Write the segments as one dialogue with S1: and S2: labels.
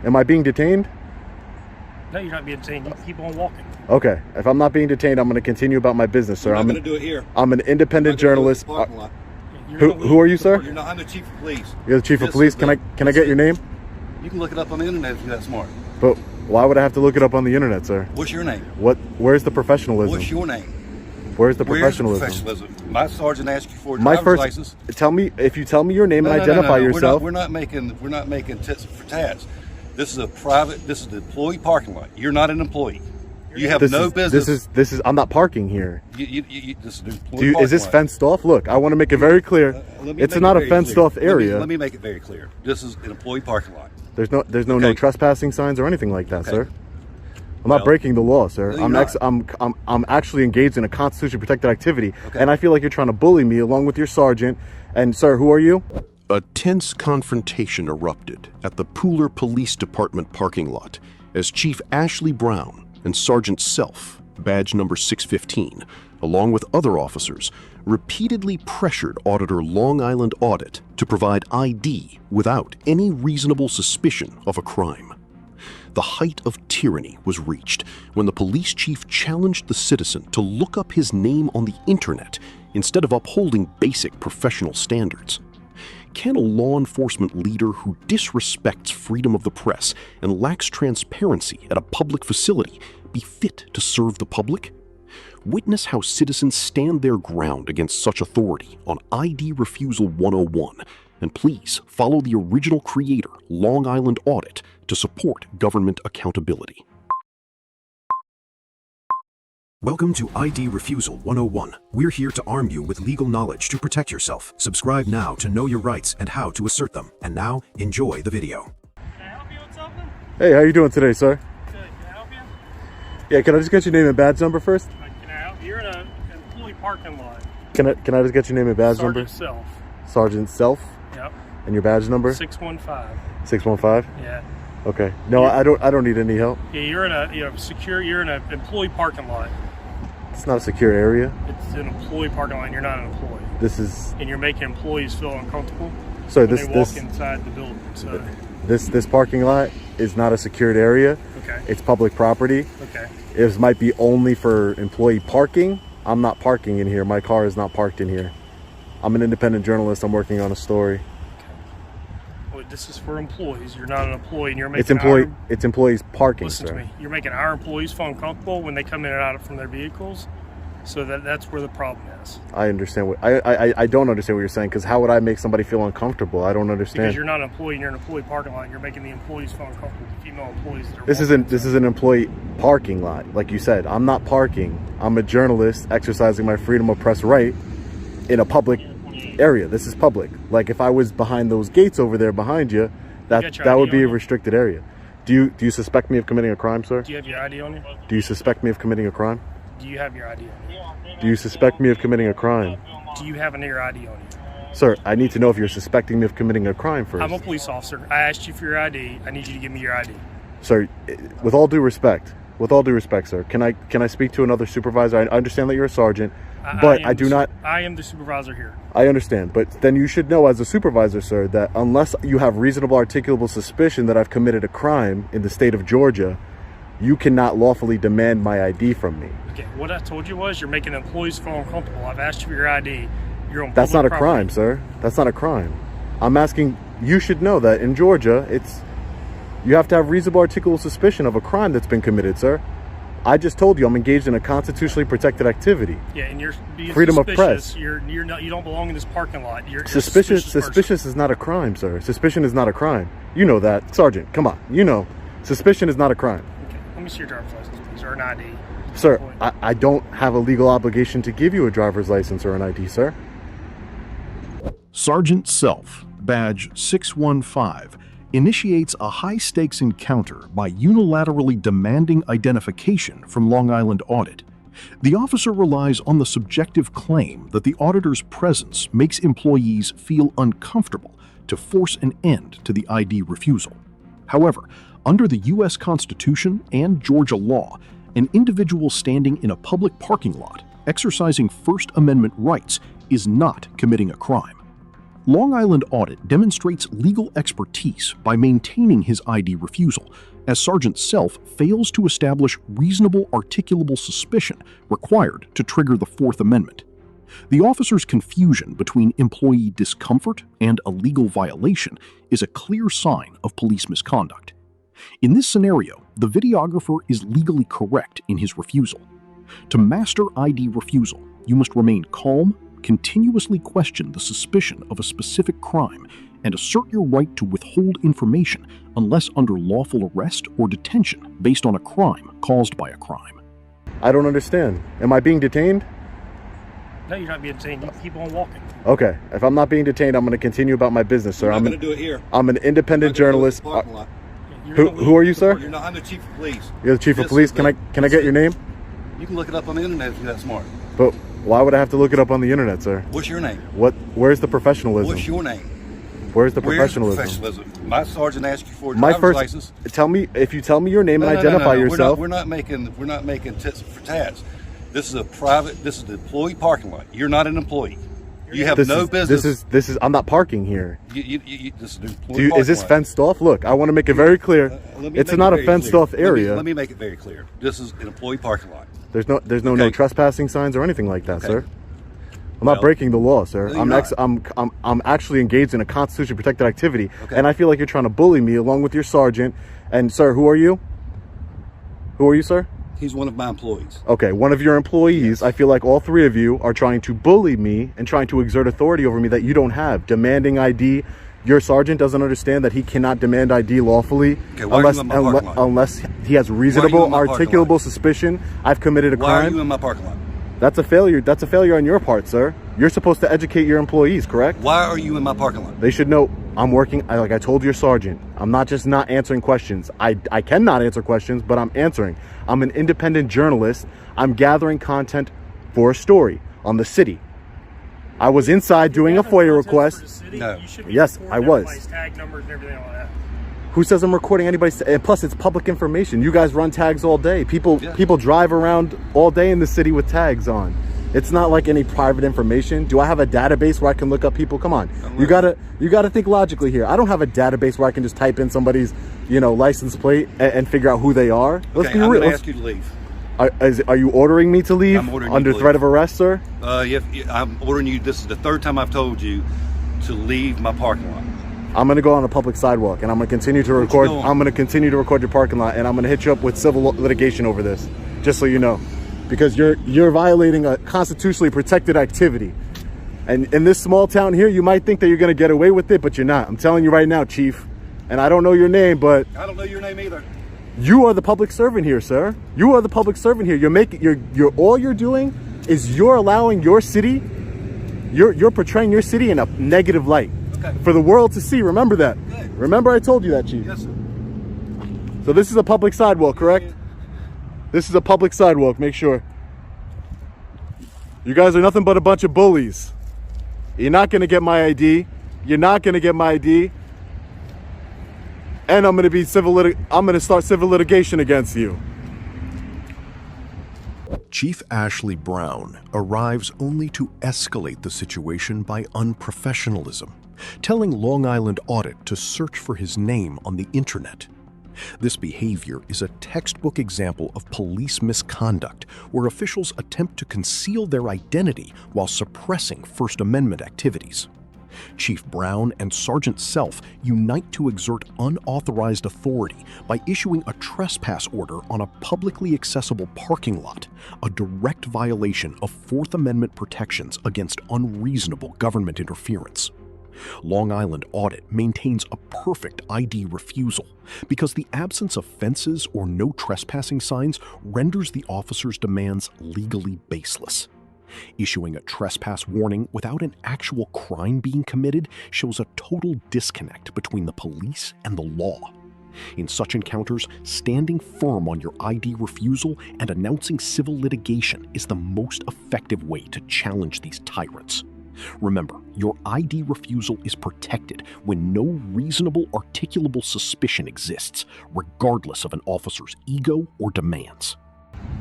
S1: Am I being detained?
S2: No, you're not being detained. You can keep on walking.
S1: Okay. If I'm not being detained, I'm going to continue about my business, sir.
S3: I'm going to do it here.
S1: I'm an independent journalist.
S2: Who
S1: are you, sir?
S3: I'm the chief of police.
S1: You're the chief of police. Can I get your name?
S3: You can look it up on the internet if you're that smart.
S1: But why would I have to look it up on the internet, sir?
S3: What's your name?
S1: Where's the professionalism?
S3: What's your name?
S1: Where's the professionalism?
S3: My sergeant asked you for a driver's license.
S1: Tell me your name and identify yourself.
S3: We're not making tits for tats. This is the employee parking lot. You're not an employee. You have no business.
S1: This is. I'm not parking here.
S3: This is the employee parking
S1: is this
S3: lot.
S1: fenced off? Look, I want to make it very clear. It's not a fenced off area.
S3: Let me make it very clear. This is an employee parking lot.
S1: There's no trespassing signs or anything like that, sir. I'm not breaking the law, sir. I'm actually engaged in a constitutionally protected activity, and I feel like you're trying to bully me along with your sergeant. And sir, who are you?
S4: A tense confrontation erupted at the Pooler Police Department parking lot as Chief Ashley Brown and Sergeant Self, badge number 615, along with other officers, repeatedly pressured Auditor Long Island Audit to provide ID without any reasonable suspicion of a crime. The height of tyranny was reached when the police chief challenged the citizen to look up his name on the internet instead of upholding basic professional standards. Can a law enforcement leader who disrespects freedom of the press and lacks transparency at a public facility be fit to serve the public? Witness how citizens stand their ground against such authority on ID Refusal 101, and please follow the original creator, Long Island Audit, to support government accountability.
S5: Welcome to ID Refusal 101. We're here to arm you with legal knowledge to protect yourself. Subscribe now to know your rights and how to assert them. And now, enjoy the video.
S2: Can I help you with something?
S1: Hey, how you doing today, sir?
S2: Good. Can I help you?
S1: Yeah, can I just get your name and badge number first?
S2: Can I help you? You're in an employee parking lot.
S1: Can I just get your name and badge number?
S2: Sergeant Self.
S1: Sergeant Self?
S2: Yep.
S1: And your badge number?
S2: 615.
S1: 615?
S2: Yeah.
S1: Okay. No, I don't need any help.
S2: Yeah, you're in an employee parking lot.
S1: It's not a secure area.
S2: It's an employee parking lot and you're not an employee. And you're making employees feel uncomfortable when they walk inside the building. So
S1: this parking lot is not a secured area.
S2: Okay.
S1: It's public property.
S2: Okay.
S1: It might be only for employee parking. I'm not parking in here. My car is not parked in here. I'm an independent journalist. I'm working on a story.
S2: This is for employees. You're not an employee, and you're making
S1: it's employees parking.
S2: Listen
S1: sir.
S2: to me. You're making our employees feel uncomfortable when they come in and out from their vehicles. So that's where the problem is.
S1: I understand what I don't understand what you're saying, because how would I make somebody feel uncomfortable? I don't understand.
S2: Because you're not an employee, and you're an employee parking lot. And you're making the employees feel uncomfortable. The female employees. That are
S1: this is an employee parking lot, like you said. I'm not parking. I'm a journalist exercising my freedom of press right in a public area. This is public. Like if I was behind those gates over there behind you, that would be a restricted area. Do you suspect me of committing a crime, sir?
S2: Do you have your ID on you?
S1: Do you suspect me of committing a crime?
S2: Do you have your ID on you?
S1: Do you suspect me of committing a crime?
S2: Do you have your ID on you?
S1: Sir, I need to know if you're suspecting me of committing a crime first.
S2: I'm a police officer. I asked you for your ID. I need you to give me your ID.
S1: Sir, with all due respect, sir, can I speak to another supervisor? I understand that you're a sergeant, but I do not.
S2: I am the supervisor here.
S1: I understand, but then you should know as a supervisor, sir, that unless you have reasonable articulable suspicion that I've committed a crime in the state of Georgia, you cannot lawfully demand my ID from me.
S2: Okay, what I told you was you're making employees feel uncomfortable. I've asked you for your ID. You're on
S1: That's not a
S2: public
S1: crime, sir. That's not a crime. I'm asking, you should know that in Georgia, you have to have reasonable articulable suspicion of a crime that's been committed, sir. I just told you I'm engaged in a constitutionally protected activity.
S2: Yeah, and you're being
S1: freedom of press.
S2: You're not. You don't belong in this parking lot. You're
S1: suspicious is not a crime, sir. Suspicion is not a crime. You know that, Sergeant. Come on, you know, suspicion is not a crime.
S2: Okay, let me see your driver's license, please, or an ID.
S1: Sir, I don't have a legal obligation to give you a driver's license or an ID, sir.
S4: Sergeant Self, badge 615, initiates a high-stakes encounter by unilaterally demanding identification from Long Island Audit. The officer relies on the subjective claim that the auditor's presence makes employees feel uncomfortable to force an end to the ID refusal. However, under the U.S. Constitution and Georgia law, an individual standing in a public parking lot exercising First Amendment rights is not committing a crime. Long Island Audit demonstrates legal expertise by maintaining his ID refusal, as Sergeant Self fails to establish reasonable articulable suspicion required to trigger the Fourth Amendment. The officer's confusion between employee discomfort and a legal violation is a clear sign of police misconduct. In this scenario, the videographer is legally correct in his refusal. To master ID refusal, you must remain calm, continuously question the suspicion of a specific crime, and assert your right to withhold information unless under lawful arrest or detention based on a crime caused by a crime.
S1: I don't understand. Am I being detained?
S2: No, you're not being detained. You keep on walking.
S1: Okay. If I'm not being detained, I'm going to continue about my business, sir.
S3: I'm going to do it here.
S1: I'm an independent journalist. Who are you, sir?
S3: I'm the chief of police.
S1: You're the chief of police? Can I get your name?
S3: You can look it up on the internet if you're that smart.
S1: But why would I have to look it up on the internet, sir?
S3: What's your name?
S1: Where's the professionalism?
S3: What's your name?
S1: Where's the professionalism?
S3: My sergeant asked you for a driver's license.
S1: If you tell me your name and identify yourself.
S3: We're not making tits for tats. This is the employee parking lot. You're not an employee. You have no business.
S1: This is. I'm not parking here.
S3: This is
S1: is this fenced off? Look, I want to make it very clear. It's not a fenced off area.
S3: Let me make it very clear. This is an employee parking lot.
S1: There's no trespassing signs or anything like that, sir. I'm not breaking the law, sir. I'm actually engaged in a constitutionally protected activity, and I feel like you're trying to bully me along with your sergeant. And sir, who are you? Who are you, sir?
S3: He's one of my employees.
S1: Okay, one of your employees. I feel like all three of you are trying to bully me and trying to exert authority over me that you don't have. Demanding ID. Your sergeant doesn't understand that he cannot demand ID lawfully unless he has reasonable, articulable suspicion I've committed a crime.
S3: Why are you in my parking lot?
S1: That's a failure. That's a failure on your part, sir. You're supposed to educate your employees, correct?
S3: Why are you in my parking lot?
S1: They should know I'm working. Like I told your sergeant, I'm not just not answering questions. I cannot answer questions, but I'm answering. I'm an independent journalist. I'm gathering content for a story on the city. I was inside doing a FOIA request.
S3: No.
S1: Yes, I was.
S2: Tag numbers and everything like that.
S1: Who says I'm recording anybody's? And plus, it's public information. You guys run tags all day. People drive around all day in the city with tags on. It's not like any private information. Do I have a database where I can look up people? Come on, you gotta think logically here. I don't have a database where I can just type in somebody's license plate and figure out who they are. Let's be real.
S3: I'm gonna ask you to leave.
S1: Are you ordering me to leave under threat of arrest, sir?
S3: I'm ordering you. This is the third time I've told you to leave my parking lot.
S1: I'm going to go on a public sidewalk and I'm going to continue to record. I'm going to continue to record your parking lot and I'm going to hit you up with civil litigation over this, just so you know, because you're violating a constitutionally protected activity. And in this small town here, you might think that you're going to get away with it, but you're not. I'm telling you right now, Chief. And I don't know your name, but
S3: I don't know your name either.
S1: You are the public servant here, sir. You are the public servant here. All you're doing is you're allowing your city, you're portraying your city in a negative light. Okay. For the world to see. Remember that. Okay. Remember I told you that, Chief.
S3: Yes, sir.
S1: So this is a public sidewalk, correct? Yeah. This is a public sidewalk. Make sure. You guys are nothing but a bunch of bullies. You're not going to get my ID. You're not going to get my ID. And I'm going to start civil litigation against you.
S4: Chief Ashley Brown arrives only to escalate the situation by unprofessionalism, telling Long Island Audit to search for his name on the internet. This behavior is a textbook example of police misconduct, where officials attempt to conceal their identity while suppressing First Amendment activities. Chief Brown and Sergeant Self unite to exert unauthorized authority by issuing a trespass order on a publicly accessible parking lot, a direct violation of Fourth Amendment protections against unreasonable government interference. Long Island Audit maintains a perfect ID refusal because the absence of fences or no trespassing signs renders the officer's demands legally baseless. Issuing a trespass warning without an actual crime being committed shows a total disconnect between the police and the law. In such encounters, standing firm on your ID refusal and announcing civil litigation is the most effective way to challenge these tyrants. Remember, your ID refusal is protected when no reasonable, articulable suspicion exists, regardless of an officer's ego or demands.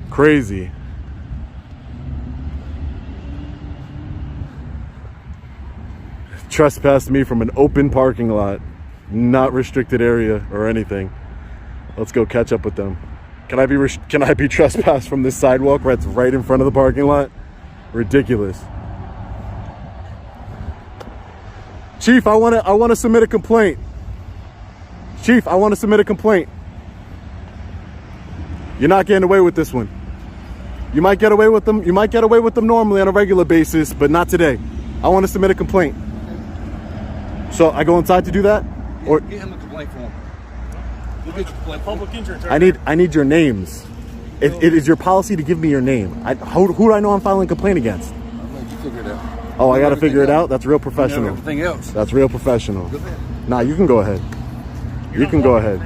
S1: Crazy. trespassed me from an open parking lot, not restricted area or anything. Let's go catch up with them. Can I be trespassed from this sidewalk that's right in front of the parking lot? Ridiculous. Chief, I want to submit a complaint. Chief, I want to submit a complaint. You're not getting away with this one. You might get away with them. You might get away with them normally on a regular basis, but not today. I want to submit a complaint. So I go inside to do that, or
S3: get him a complaint form. We'll get your complaint form.
S2: Public insurance.
S1: I need your names. It is your policy to give me your name. Who do I know I'm filing a complaint against?
S3: I'll let you figure it out.
S1: Oh, I got to figure it out. That's real professional.
S3: You know everything else.
S1: That's real professional.
S3: Go ahead.
S1: Nah, you can go ahead.
S2: You're
S1: You can go ahead.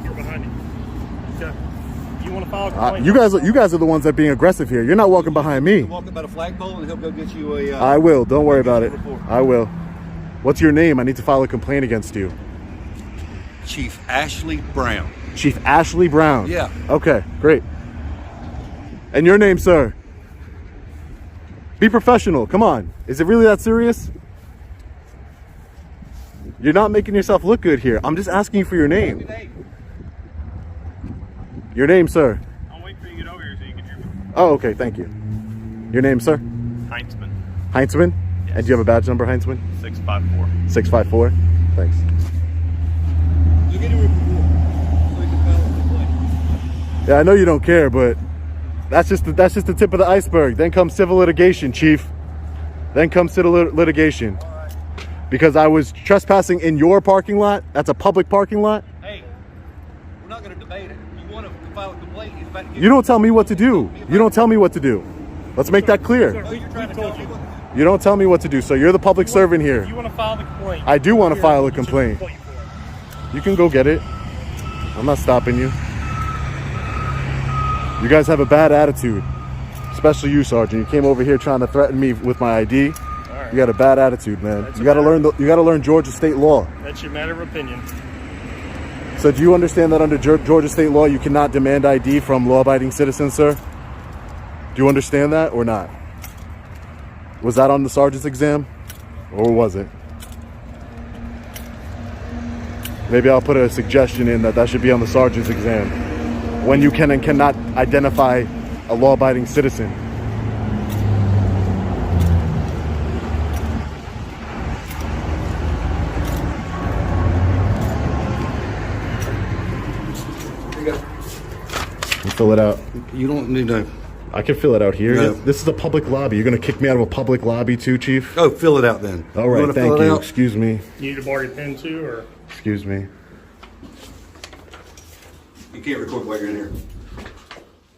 S2: You're behind you. Okay. You want to file a complaint?
S1: You guys are the ones that are being aggressive here. You're not walking behind me.
S3: Walk about a flagpole and he'll go get you a...
S1: I will. Don't worry about it.
S3: report.
S1: I will. What's your name? I need to file a complaint against you.
S3: Chief Ashley Brown.
S1: Chief Ashley Brown.
S3: Yeah.
S1: Okay, great. And your name, sir? Be professional. Come on. Is it really that serious? You're not making yourself look good here. I'm just asking you for your name. Your name, sir?
S2: I'll wait for you to get over here so you can hear me.
S1: Oh, okay. Thank you. Your name, sir?
S2: Heintzman.
S1: Heintzman?
S2: Yes.
S1: And do you have a badge number, Heintzman?
S2: 654.
S1: 654? Thanks.
S3: You get a report so you can file a complaint.
S1: Yeah, I know you don't care, but that's just the tip of the iceberg. Then comes civil litigation, Chief. Then comes civil litigation. Because I was trespassing in your parking lot. That's a public parking lot.
S3: Hey, we're not going to debate it. You want to file a complaint? He's about to get
S1: You don't tell me what to do. You don't tell me what to do. Let's make that clear.
S3: Oh, you're trying to tell me what...
S1: You don't tell me what to do, so you're the public servant here.
S2: If you want to file the complaint.
S1: I do want to
S2: here,
S1: file a
S2: we'll get you
S1: complaint.
S2: complaint form.
S1: You can go get it. I'm not stopping you. You guys have a bad attitude. Especially you, Sergeant. You came over here trying to threaten me with my ID.
S2: All right.
S1: You got a bad attitude, man.
S2: That's
S1: You got to
S2: a
S1: learn Georgia state law.
S2: That's your matter of opinion.
S1: So do you understand that under Georgia state law you cannot demand ID from law-abiding citizens, sir? Do you understand that or not? Was that on the sergeant's exam or was it? Maybe I'll put a suggestion in that should be on the sergeant's exam. When you can and cannot identify a law-abiding citizen. Fill it out.
S3: You don't need to...
S1: I can fill it out here.
S3: No.
S1: This is a public lobby. You're going to kick me out of a public lobby too, Chief?
S3: Oh, fill it out then.
S1: All right, thank you. Excuse me.
S2: You need to borrow your pen too, or?
S1: Excuse me.
S3: You can't record while you're in here.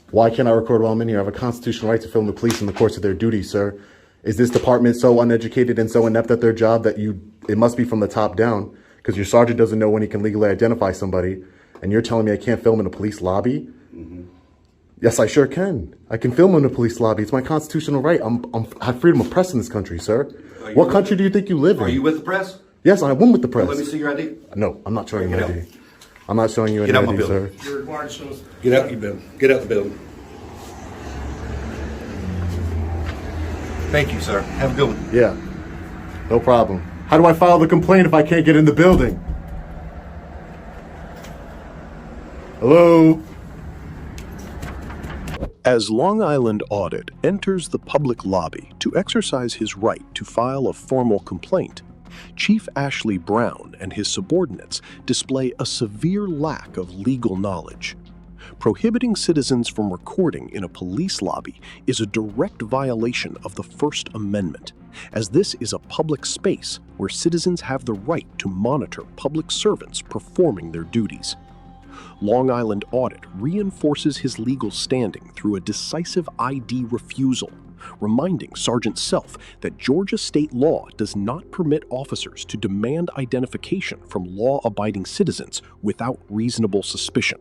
S1: Why can't I record while I'm in here? I have a constitutional right to film the police in the course of their duty, sir. Is this department so uneducated and so inept at their job that it must be from the top down? Because your sergeant doesn't know when he can legally identify somebody, and you're telling me I can't film in a police lobby? Mm-hmm. Yes, I sure can. I can film in a police lobby. It's my constitutional right. I have freedom of press in this country, sir. What country do you think you live in?
S3: Are you with the press?
S1: Yes, I'm with the press.
S3: Let me see your ID.
S1: No, I'm not showing you ID. I'm not showing you any
S3: Get out my
S1: ID,
S3: building.
S1: sir.
S2: You're required to show us.
S3: Get out your building. Get out the building. Thank you, sir. Have a good one.
S1: Yeah, no problem. How do I file the complaint if I can't get in the building? Hello?
S4: As Long Island Audit enters the public lobby to exercise his right to file a formal complaint, Chief Ashley Brown and his subordinates display a severe lack of legal knowledge. Prohibiting citizens from recording in a police lobby is a direct violation of the First Amendment, as this is a public space where citizens have the right to monitor public servants performing their duties. Long Island Audit reinforces his legal standing through a decisive ID refusal, reminding Sergeant Self that Georgia state law does not permit officers to demand identification from law-abiding citizens without reasonable suspicion.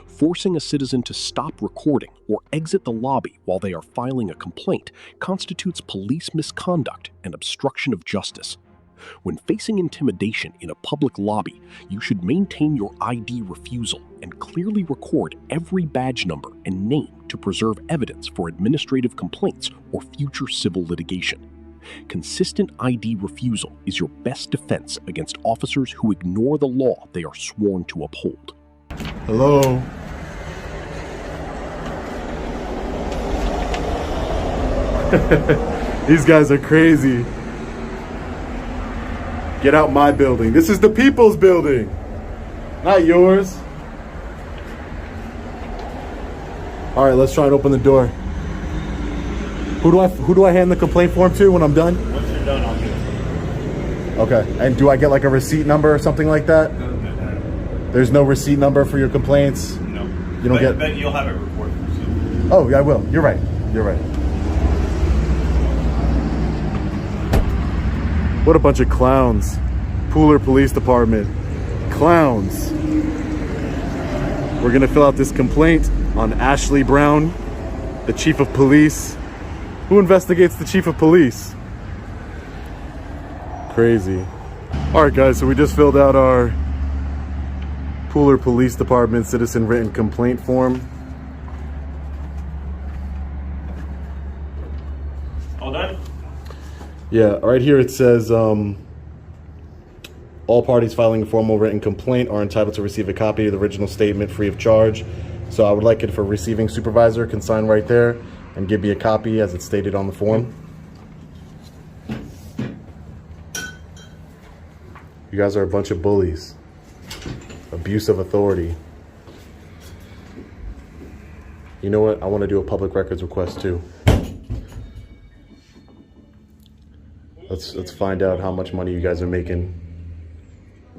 S4: Forcing a citizen to stop recording or exit the lobby while they are filing a complaint constitutes police misconduct and obstruction of justice. When facing intimidation in a public lobby, you should maintain your ID refusal and clearly record every badge number and name to preserve evidence for administrative complaints or future civil litigation. consistent ID refusal is your best defense against officers who ignore the law they are sworn to uphold.
S1: Hello? These guys are crazy. Get out my building. This is the people's building, not yours. All right, let's try and open the door. Who do I hand the complaint form to when I'm done?
S2: Once you're done, I'll give it.
S1: Okay, and do I get like a receipt number or something like that? There's no receipt number for your complaints?
S6: No.
S1: You don't get...
S6: But you'll have it recorded. So.
S1: Oh, yeah, I will. You're right. You're right. What a bunch of clowns. Pooler Police Department. Clowns. We're gonna fill out this complaint on Ashley Brown, the Chief of Police. Who investigates the Chief of Police? Crazy. All right, guys, so we just filled out our Pooler Police Department citizen written complaint form.
S6: All done?
S1: Yeah, right here it says, all parties filing a formal written complaint are entitled to receive a copy of the original statement free of charge. So I would like it for receiving supervisor can sign right there and give me a copy as it's stated on the form. You guys are a bunch of bullies. Abuse of authority. You know what? I want to do a public records request too. Let's find out how much money you guys are making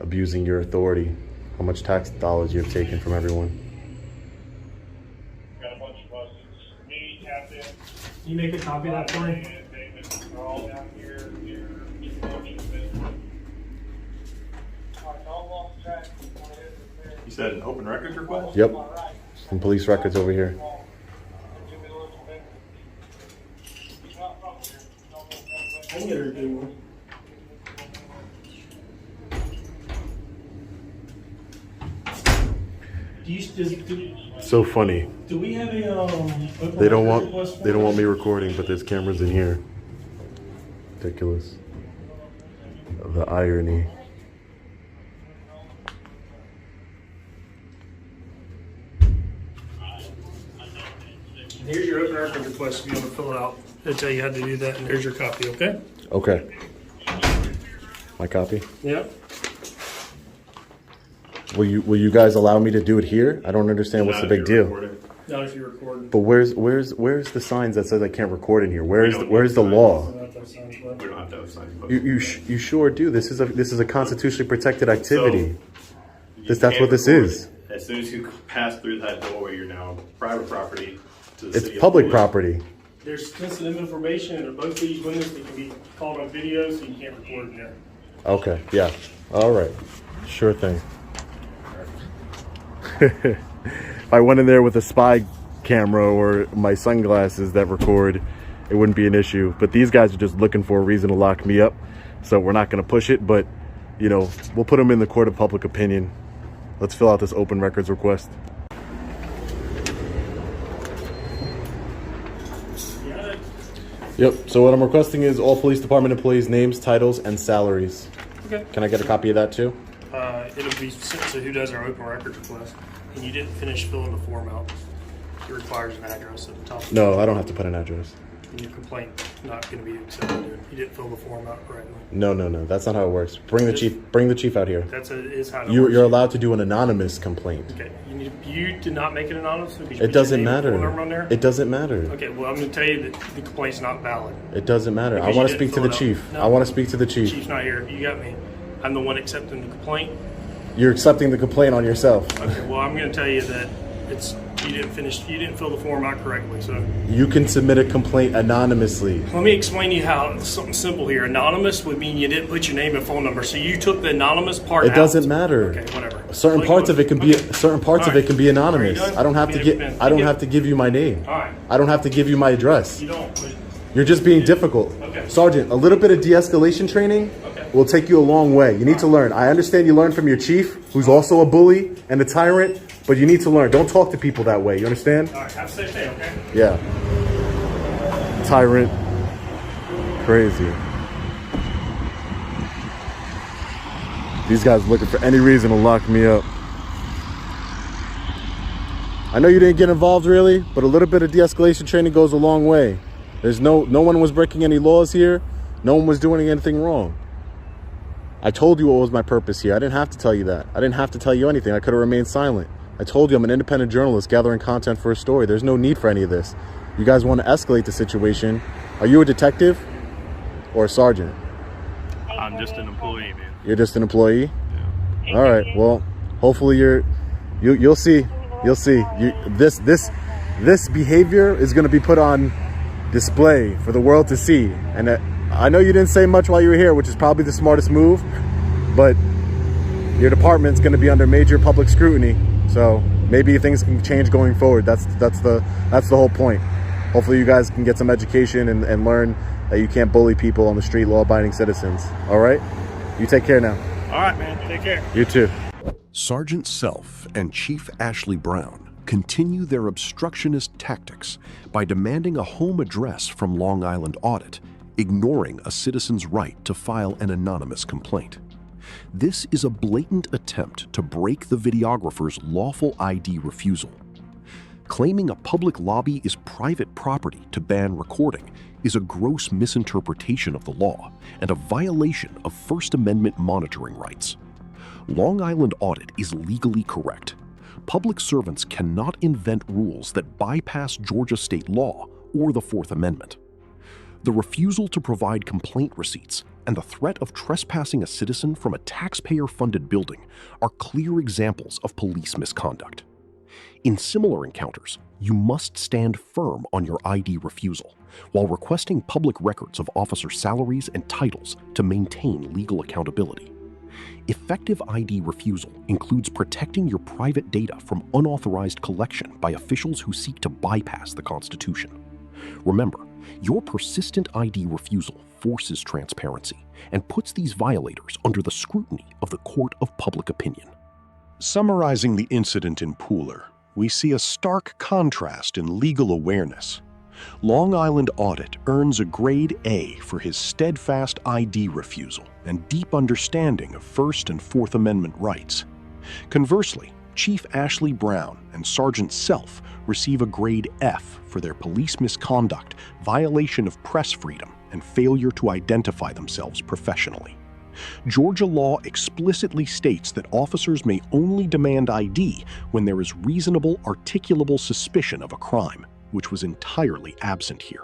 S1: abusing your authority. How much tax dollars you have taken from everyone.
S2: Got a bunch of buses. Me, Captain. Can you make a copy of that for me? They're all down here.
S6: You said an open records request?
S1: Yep. Some police records over here.
S2: I can get her to do one.
S1: So funny.
S2: Do we have a
S1: They don't want me recording, but there's cameras in here. Ridiculous. The irony.
S2: Here's your open record request if you want to fill it out. They'll tell you how to do that, and there's your copy, okay?
S1: Okay. My copy?
S2: Yep.
S1: Will you guys allow me to do it here? I don't understand what's the big deal.
S2: Not if you're recording.
S1: But where's the signs that says I can't record in here? Where's the law?
S6: We don't have to have signs.
S1: You sure do. This is a constitutionally protected activity. That's what this is.
S6: As soon as you pass through that doorway, you're now private property.
S1: It's public property.
S2: There's sensitive information in both of these windows that can be called on video, so you can't record in there.
S1: Okay, yeah. All right. Sure thing. If I went in there with a spy camera or my sunglasses that record, it wouldn't be an issue. But these guys are just looking for a reason to lock me up. So we're not going to push it, but, you know, we'll put them in the court of public opinion. Let's fill out this open records request. Yep, so what I'm requesting is all police department employees' names, titles, and salaries.
S2: Okay.
S1: Can I get a copy of that too?
S2: It'll be sent to who does our open records request. And you didn't finish filling the form out. It requires an address at the top.
S1: No, I don't have to put an address.
S2: And your complaint not going to be accepted. You didn't fill the form out correctly.
S1: No. That's not how it works. Bring the chief out here.
S2: Is how it
S1: You're
S2: works.
S1: allowed to do an anonymous complaint.
S2: Okay. You did not make it anonymous?
S1: It doesn't matter. It doesn't matter.
S2: Okay, well, I'm going to tell you that the complaint's not valid.
S1: It doesn't matter. I want to speak to the chief.
S2: No.
S1: I want to speak to the
S2: The
S1: chief.
S2: chief's not here. You got me. I'm the one accepting the complaint.
S1: You're accepting the complaint on yourself.
S2: Okay, well, I'm going to tell you that you didn't fill the form out correctly. So
S1: You can submit a complaint anonymously.
S2: let me explain to you how something simple here. Anonymous would mean you didn't put your name and phone number, so you took the anonymous part out.
S1: It doesn't matter.
S2: Okay, whatever.
S1: Certain parts of it can be anonymous.
S2: Are you done?
S1: I don't have to give you my name.
S2: All right.
S1: I don't have to give you my address.
S2: You don't. But
S1: You're just being difficult.
S2: Okay.
S1: Sergeant, a little bit of de-escalation training will take you a long way. You need to learn. I understand you learned from your chief, who's also a bully and a tyrant, but you need to learn. Don't talk to people that way. You understand?
S2: all right, have a safe day, okay?
S1: Yeah. Tyrant. crazy. These guys looking for any reason to lock me up. I know you didn't get involved really, but a little bit of de-escalation training goes a long way. There's no one was breaking any laws here. No one was doing anything wrong. I told you what was my purpose here. I didn't have to tell you that. I didn't have to tell you anything. I could have remained silent. I told you I'm an independent journalist gathering content for a story. There's no need for any of this. You guys want to escalate the situation. Are you a detective or a sergeant?
S6: I'm just an employee, man.
S1: You're just an employee? Yeah. All right. Well, hopefully you'll see. You'll see. This behavior is going to be put on display for the world to see. And I know you didn't say much while you were here, which is probably the smartest move, but your department's going to be under major public scrutiny. So maybe things can change going forward. That's the whole point. Hopefully you guys can get some education and learn that you can't bully people on the street, law-abiding citizens. All right? You take care now.
S2: All right, man. Take care.
S1: You too.
S4: Sergeant Self and Chief Ashley Brown continue their obstructionist tactics by demanding a home address from Long Island Audit, ignoring a citizen's right to file an anonymous complaint. This is a blatant attempt to break the videographer's lawful ID refusal. Claiming a public lobby is private property to ban recording is a gross misinterpretation of the law and a violation of First Amendment monitoring rights. Long Island Audit is legally correct. Public servants cannot invent rules that bypass Georgia state law or the Fourth Amendment. The refusal to provide complaint receipts and the threat of trespassing a citizen from a taxpayer-funded building are clear examples of police misconduct. In similar encounters, you must stand firm on your ID refusal while requesting public records of officer salaries and titles to maintain legal accountability. Effective ID refusal includes protecting your private data from unauthorized collection by officials who seek to bypass the Constitution. Remember, your persistent ID refusal forces transparency and puts these violators under the scrutiny of the court of public opinion.
S7: Summarizing the incident in Pooler, we see a stark contrast in legal awareness. Long Island Audit earns a grade A for his steadfast ID refusal and deep understanding of First and Fourth Amendment rights. Conversely, Chief Ashley Brown and Sergeant Self receive a grade F for their police misconduct, violation of press freedom, and failure to identify themselves professionally. Georgia law explicitly states that officers may only demand ID when there is reasonable, articulable suspicion of a crime, which was entirely absent here.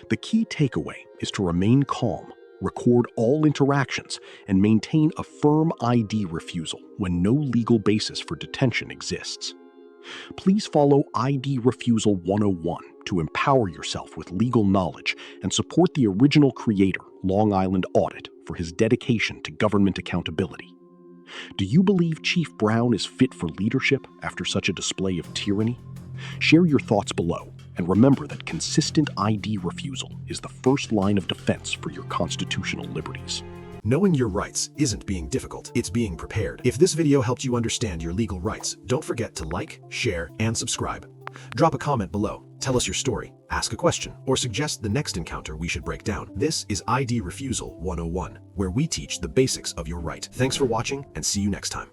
S7: The key takeaway is to remain calm, record all interactions, and maintain a firm ID refusal when no legal basis for detention exists. Please follow ID Refusal 101 to empower yourself with legal knowledge and support the original creator, Long Island Audit, for his dedication to government accountability. Do you believe Chief Brown is fit for leadership after such a display of tyranny? Share your thoughts below, and remember that consistent ID refusal is the first line of defense for your constitutional liberties.
S5: Knowing your rights isn't being difficult, it's being prepared. If this video helped you understand your legal rights, don't forget to like, share, and subscribe. Drop a comment below, tell us your story, ask a question, or suggest the next encounter we should break down. This is ID Refusal 101, where we teach the basics of your right. Thanks for watching, and see you next time.